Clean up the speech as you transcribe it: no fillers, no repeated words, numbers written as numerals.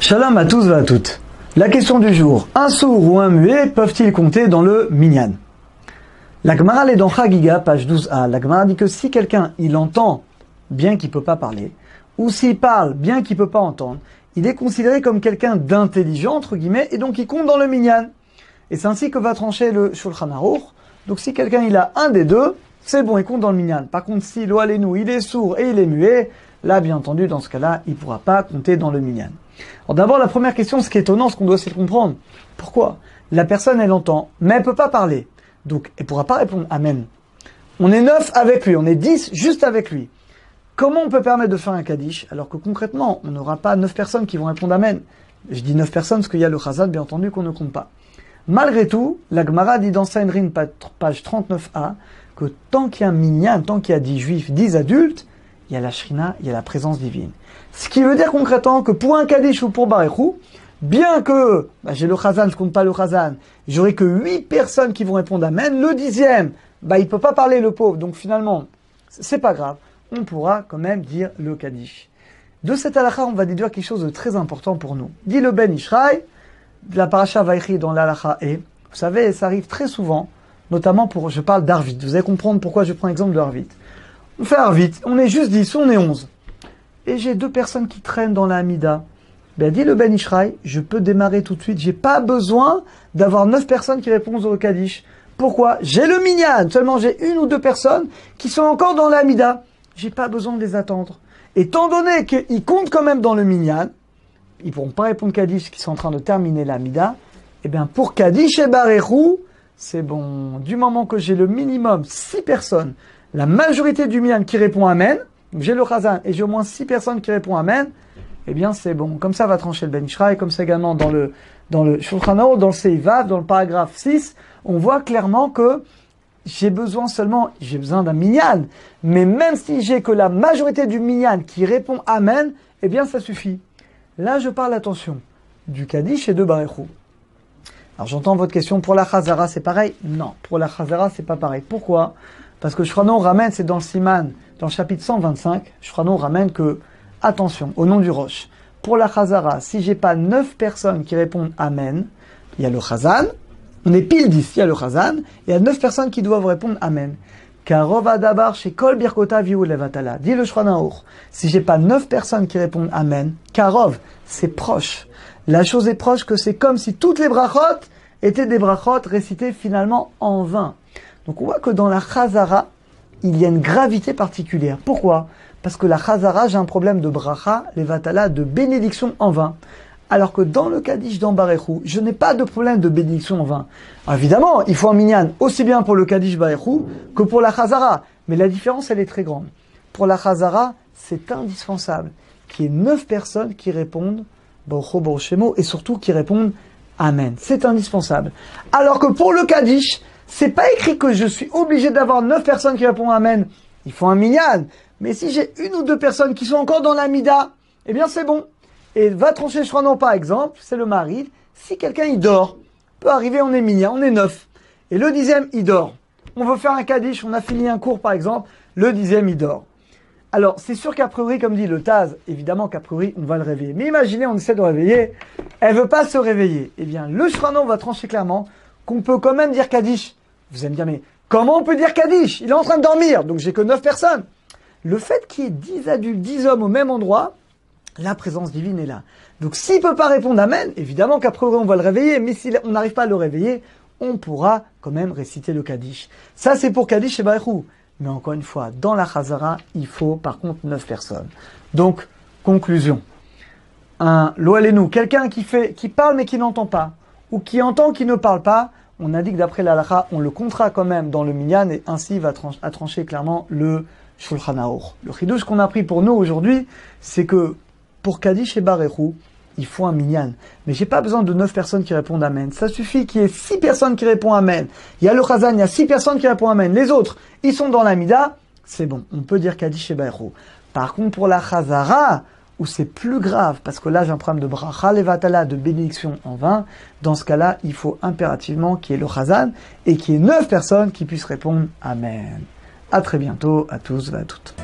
Shalom à tous et à toutes. La question du jour, un sourd ou un muet peuvent-ils compter dans le minyan? La Gemara est dans Chagiga, page 12a. La Gemara dit que si quelqu'un, il entend bien qu'il ne peut pas parler, ou s'il parle bien qu'il ne peut pas entendre, il est considéré comme quelqu'un d'intelligent, entre guillemets, et donc il compte dans le minyan. Et c'est ainsi que va trancher le Shulchan Aruch. Donc si quelqu'un il a un des deux, c'est bon, il compte dans le minyan. Par contre, si lo alenu, il est sourd et il est muet, là, bien entendu, dans ce cas-là, il ne pourra pas compter dans le minyan. Alors d'abord, la première question, ce qui est étonnant, ce qu'on doit essayer de comprendre. Pourquoi? La personne, elle entend, mais elle ne peut pas parler. Donc, elle ne pourra pas répondre Amen. On est 9 avec lui, on est 10 juste avec lui. Comment on peut permettre de faire un Kaddish alors que concrètement, on n'aura pas 9 personnes qui vont répondre Amen? Je dis 9 personnes parce qu'il y a le Chazal, bien entendu, qu'on ne compte pas. Malgré tout, la Gemara dit dans Sanhedrin, page 39a, que tant qu'il y a un minyan, tant qu'il y a 10 juifs, 10 adultes, il y a la shrina, il y a la présence divine. Ce qui veut dire concrètement que pour un Kaddish ou pour Barechou, bien que j'ai le Chazan, je compte pas le Chazan, j'aurai que 8 personnes qui vont répondre Amen, le 10e, il peut pas parler le pauvre, donc finalement, c'est pas grave, on pourra quand même dire le Kaddish. De cette halakha, on va déduire quelque chose de très important pour nous. Dit le Ben Ishraï, de la paracha Vaïchi dans l'halakha et, vous savez, ça arrive très souvent, notamment pour, je parle d'Arvit, vous allez comprendre pourquoi je prends l'exemple de Arvit. On fait Arvit, on est juste 10, on est 11. Et j'ai 2 personnes qui traînent dans la Hamida. Dit le Ben Ishraï, je peux démarrer tout de suite. J'ai pas besoin d'avoir 9 personnes qui répondent au Kaddish. Pourquoi? J'ai le minyan. Seulement j'ai 1 ou 2 personnes qui sont encore dans la Hamida. J'ai pas besoin de les attendre. Étant donné qu'ils comptent quand même dans le minyan, ils pourront pas répondre Kaddish qui sont en train de terminer la Hamida. Pour Kaddish et Barechou, c'est bon. Du moment que j'ai le minimum 6 personnes, la majorité du minyan qui répond Amen, j'ai le Chazan et j'ai au moins 6 personnes qui répondent Amen, c'est bon. Comme ça va trancher le Ben Ishraï, comme ça également dans le Shulchan Aruch, dans le Seivav, dans le paragraphe 6, on voit clairement que j'ai besoin d'un minyan. Mais même si j'ai que la majorité du minyan qui répond Amen, ça suffit. Là, je parle, attention, du Kaddish et de Barechou. Alors j'entends votre question, pour la Chazara c'est pareil? Non, pour la Chazara c'est pas pareil. Pourquoi? Parce que Shulchan Aruch ramène, c'est dans le Siman, dans le chapitre 125, Shulchan Aruch ramène que, attention, au nom du Rosh, pour la Chazara, si j'ai pas 9 personnes qui répondent Amen, il y a le Chazan, on est pile 10, il y a le Chazan, et il y a 9 personnes qui doivent répondre Amen. Karov adabar chez Kol Birkota Viu Levatala. Dit le Shulchan Aruch, si j'ai pas 9 personnes qui répondent Amen, Karov, c'est proche. La chose est proche que c'est comme si toutes les brachot étaient des brachot récitées finalement en vain. Donc on voit que dans la Chazara, il y a une gravité particulière. Pourquoi? Parce que la Chazara, j'ai un problème de bracha, levatala, de bénédiction en vain. Alors que dans le Kaddish, dans Barechou, je n'ai pas de problème de bénédiction en vain. Alors évidemment, il faut un minyan aussi bien pour le Kaddish Barechou que pour la Chazara. Mais la différence, elle est très grande. Pour la Chazara, c'est indispensable qu'il y ait 9 personnes qui répondent Baruch Baruch Shemo et surtout qui répondent Amen. C'est indispensable. Alors que pour le Kaddish, c'est pas écrit que je suis obligé d'avoir 9 personnes qui répondent Amen. Il faut un minyan. Mais si j'ai 1 ou 2 personnes qui sont encore dans la Mida, c'est bon. Et va trancher Shulchan Aruch par exemple, c'est le mari. Si quelqu'un il dort, peut arriver, on est minyan, on est 9. Et le 10e, il dort. On veut faire un Kaddish, on a fini un cours par exemple, le 10e, il dort. Alors, c'est sûr qu'a priori, comme dit le Taz, évidemment qu'à priori, on va le réveiller. Mais imaginez, on essaie de le réveiller, elle veut pas se réveiller. Le Shulchan Aruch va trancher clairement qu'on peut quand même dire Kaddish. Vous allez me dire, mais comment on peut dire Kaddish? Il est en train de dormir, donc j'ai que 9 personnes. Le fait qu'il y ait 10 adultes, 10 hommes au même endroit, la présence divine est là. Donc s'il ne peut pas répondre Amen, évidemment qu'à priori on va le réveiller, mais si on n'arrive pas à le réveiller, on pourra quand même réciter le Kaddish. Ça c'est pour Kaddish et Barechou. Mais encore une fois, dans la Chazara, il faut par contre 9 personnes. Donc, conclusion. Un lo alenu, quelqu'un qui parle mais qui n'entend pas, ou qui entend qui ne parle pas, on a dit que d'après la halakha, on le comptera quand même dans le minyan et ainsi va trancher clairement le Shulchan Aruch. Le chidouche qu'on a pris pour nous aujourd'hui, c'est que pour Kaddish et Barechou, il faut un minyan. Mais j'ai pas besoin de 9 personnes qui répondent Amen. Ça suffit qu'il y ait 6 personnes qui répondent Amen. Il y a le Chazan, il y a 6 personnes qui répondent Amen. Les autres, ils sont dans la Mida, c'est bon. On peut dire Kaddish et Barechou. Par contre, pour la Chazara, où c'est plus grave, parce que là j'ai un problème de bracha levatala, de bénédiction en vain, dans ce cas-là, il faut impérativement qu'il y ait le Chazan et qu'il y ait 9 personnes qui puissent répondre Amen. À très bientôt, à tous et à toutes.